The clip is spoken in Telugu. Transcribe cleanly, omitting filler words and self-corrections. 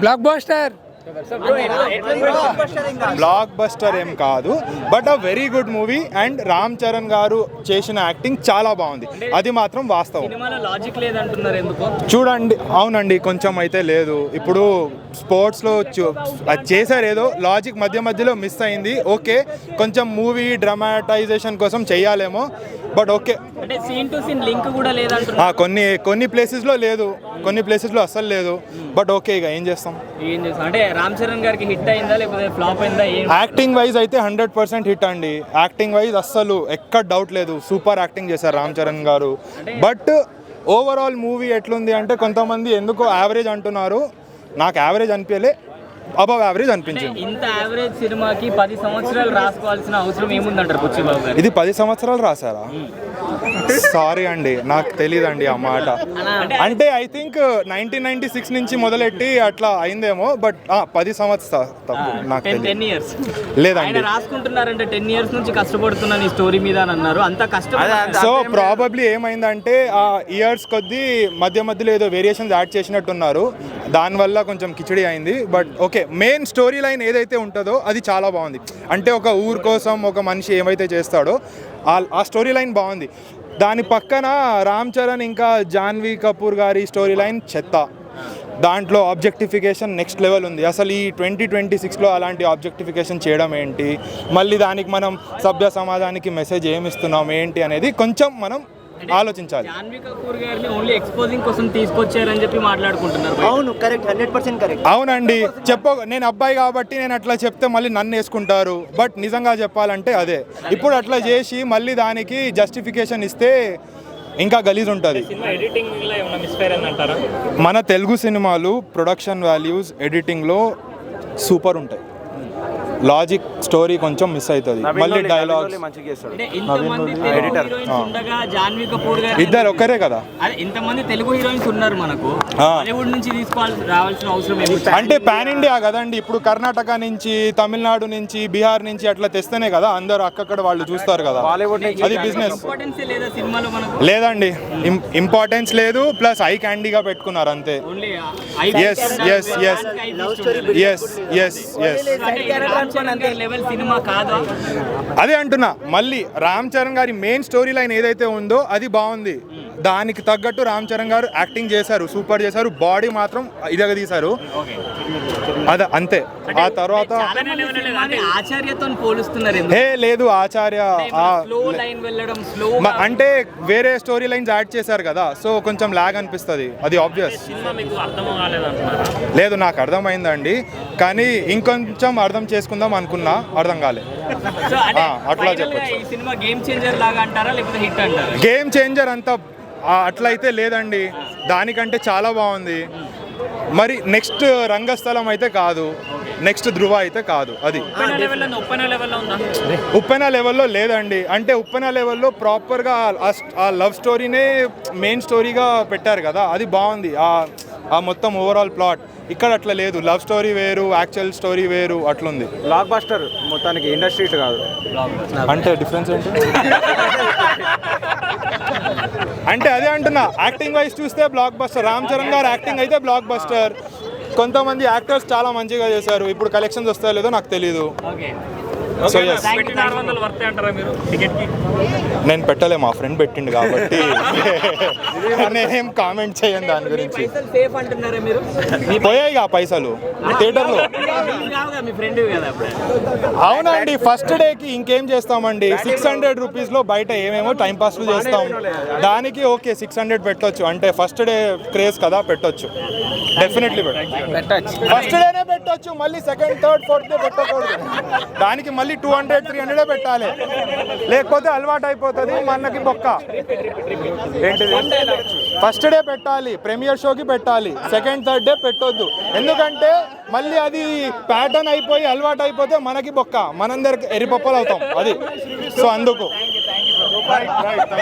Block buster. బ్లాక్ బస్టర్ ఏం కాదు, but a very good movie. And Ram Charan గారు చేసిన యాక్టింగ్ చాలా బాగుంది, అది మాత్రం వాస్తవం. చూడండి, అవునండి, కొంచెం అయితే లేదు. ఇప్పుడు స్పోర్ట్స్లో అది చేశారు, ఏదో లాజిక్ మధ్య మధ్యలో మిస్ అయింది. ఓకే, కొంచెం మూవీ డ్రామాటైజేషన్ కోసం చెయ్యాలేమో, బట్ ఓకే. కొన్ని ప్లేసెస్లో లేదు, కొన్ని ప్లేసెస్లో అస్సలు లేదు, బట్ ఓకే, ఇక ఏం చేస్తాం. అంటే రామ్ చరణ్ గారికి హిట్ అయిందా లేకపోతే ఫ్లాప్ అయిందా? యాక్టింగ్ వైజ్ అయితే 100% హిట్ అండి. యాక్టింగ్ వైజ్ అస్సలు ఎక్కడ డౌట్ లేదు, సూపర్ యాక్టింగ్ చేశారు రామ్ చరణ్ గారు. బట్ ఓవరాల్ మూవీ ఎట్లుంది అంటే కొంతమంది ఎందుకో యావరేజ్ అంటున్నారు, నాకు యావరేజ్ అనిపించలే, అబవ్ యావరేజ్ అనిపించింది. ఇంత యావరేజ్ సినిమాకి 10 సంవత్సరాలు రాసుకోవాల్సిన అవసరం ఏముందంటారు బుచ్చిబాబు గారు? ఇది 10 సంవత్సరాలు రాశారా? సారీ అండి, నాకు తెలియదండి ఆ మాట. అంటే ఐ థింక్ 1996 నుంచి మొదలెట్టి అట్లా అయిందేమో, బట్ 10 సంవత్సరాలు తప్పు, నాకు తెలియదు. లేదండి, రాసుకుంటున్నారంటే 10 years నుంచి కష్టపడుతున్నాను ఈ స్టోరీ మీద అని అన్నారు. అంత కష్టం. సో ప్రాబబ్లీ ఏమైందంటే ఆ ఇయర్స్ కొద్దీ మధ్య మధ్యలో ఏదో వేరియేషన్స్ యాడ్ చేసినట్టున్నారు, దానివల్ల కొంచెం కిచిడి అయింది. But okay, main story line ఏదైతే ఉంటుందో అది చాలా బాగుంది. అంటే ఒక ఊరు కోసం ఒక మనిషి ఏమైతే చేస్తాడో ఆ స్టోరీ లైన్ బాగుంది. దాని పక్కన రామ్ చరణ్ ఇంకా జాన్వీ కపూర్ గారి స్టోరీ లైన్ చెత్త. దాంట్లో ఆబ్జెక్టిఫికేషన్ నెక్స్ట్ లెవెల్ ఉంది. అసలు ఈ 2026లో అలాంటి ఆబ్జెక్టిఫికేషన్ చేయడం ఏంటి, మళ్ళీ దానికి మనం సభ్య సమాజానికి మెసేజ్ ఏమి ఇస్తున్నాం ఏంటి అనేది కొంచెం మనం ఆలోచించాలి. జాన్వీ కపూర్ గారిని ఓన్లీ ఎక్స్పోజింగ్ కోసం తీసుకొచ్చారని చెప్పి మాట్లాడుకుంటున్నారు. అవును, కరెక్ట్, 100% కరెక్ట్. అవునండి, నేను అబ్బాయి కాబట్టి నేను అట్లా చెప్తే మళ్ళీ నన్ను వేసుకుంటారు. బట్ నిజంగా చెప్పాలంటే అదే, ఇప్పుడు అట్లా చేసి మళ్ళీ దానికి జస్టిఫికేషన్ ఇస్తే ఇంకా గలీజ్ ఉంటుంది. మన తెలుగు సినిమాలు ప్రొడక్షన్ వాల్యూస్ ఎడిటింగ్లో సూపర్ ఉంటాయి. లాజిక్ స్టోరీ కొంచెం మిస్ అవుతుంది. మళ్ళీ డైలాగ్స్ ఇద్దరు ఒక్కరే కదా. ఇంతమంది తెలుగు హీరోయిన్స్ ఉన్నారు మనకు, బాలీవుడ్ నుంచి రావాల్సిన అవసరం అంటే పాన్ ఇండియా కదండి. ఇప్పుడు కర్ణాటక నుంచి, తమిళనాడు నుంచి, బీహార్ నుంచి అట్లా తెస్తేనే కదా అందరు అక్కడ వాళ్ళు చూస్తారు కదా. అది బిజినెస్ లేదండి, ఇంపార్టెన్స్ లేదు. ప్లస్ ఐ క్యాండీగా పెట్టుకున్నారు అంతే. అదే అంటున్నా, మళ్ళీ రామ్ చరణ్ గారి మెయిన్ స్టోరీ లైన్ ఏదైతే ఉందో అది బాగుంది. దానికి తగ్గట్టు రామ్ చరణ్ గారు యాక్టింగ్ చేశారు, సూపర్ చేశారు. బాడీ మాత్రం ఇదగ తీశారు, అదే అంతే. ఆ తర్వాత లేదు, ఆచార్య అంటే వేరే స్టోరీ లైన్స్ యాడ్ చేశారు కదా, సో కొంచెం లాగ్ అనిపిస్తుంది, అది ఆబ్వియస్. లేదు, నాకు అర్థమైందండి, కానీ ఇంకొంచెం అర్థం చేసుకుందాం అనుకున్నా, అర్థం కాలే. అట్లా చెప్పచ్చు. గేమ్ చేంజర్ అంతా అట్లయితే లేదండి, దానికంటే చాలా బాగుంది. మరి నెక్స్ట్ రంగస్థలం అయితే కాదు, నెక్స్ట్ ధృవ అయితే కాదు. అది ఉప్పెన లెవెల్లో లేదండి. అంటే ఉప్పెన లెవెల్లో ప్రాపర్గా ఆ లవ్ స్టోరీనే మెయిన్ స్టోరీగా పెట్టారు కదా, అది బాగుంది. ఆ మొత్తం ఓవరాల్ ప్లాట్. ఇక్కడ అట్లా లేదు, లవ్ స్టోరీ వేరు, యాక్చువల్ స్టోరీ వేరు, అట్లుంది. బ్లాక్ బస్టర్ మొత్తానికి, ఇండస్ట్రీ కాదు. అంటే డిఫరెన్స్ ఏంటి? అంటే అదే అంటున్నా, యాక్టింగ్ వైజ్ చూస్తే బ్లాక్ బస్టర్. రామ్ చరణ్ గారు యాక్టింగ్ అయితే బ్లాక్ బస్టర్. కొంతమంది యాక్టర్స్ చాలా మంచిగా చేశారు. ఇప్పుడు కలెక్షన్స్ వస్తాయో లేదో నాకు తెలీదు. సో నేను పెట్టలే, మా ఫ్రెండ్ పెట్టిండు కాబట్టి నేనేం కామెంట్ చేయను దాని గురించి. పోయాయి పైసలు థియేటర్లో. అవునండి, ఫస్ట్ డేకి ఇంకేం చేస్తామండి, 600 రూపీస్లో బయట ఏమేమో టైంపాస్లు చేస్తాం. దానికి ఓకే 600 పెట్టొచ్చు, అంటే ఫస్ట్ డే క్రేజ్ కదా, పెట్టొచ్చు, డెఫినెట్లీ పెట్టచ్చు. ఫస్ట్ డేనే పెట్టొచ్చు, మళ్ళీ సెకండ్, థర్డ్, ఫోర్త్ డే పెట్టకూడదు. దానికి మళ్ళీ 200, 300 పెట్టాలి, లేకపోతే అలవాటు అయిపోతుంది మనకి బొక్క. ఏంటిది, ఫస్ట్ డే పెట్టాలి, ప్రీమియర్ షోకి పెట్టాలి, సెకండ్, థర్డ్ డే పెట్టొద్దు. ఎందుకంటే మళ్ళీ అది ప్యాటర్న్ అయిపోయి అలవాటు అయిపోతే మనకి బొక్క, మనందరికి ఎరిపప్పలు అవుతాం. అది సో అందుకు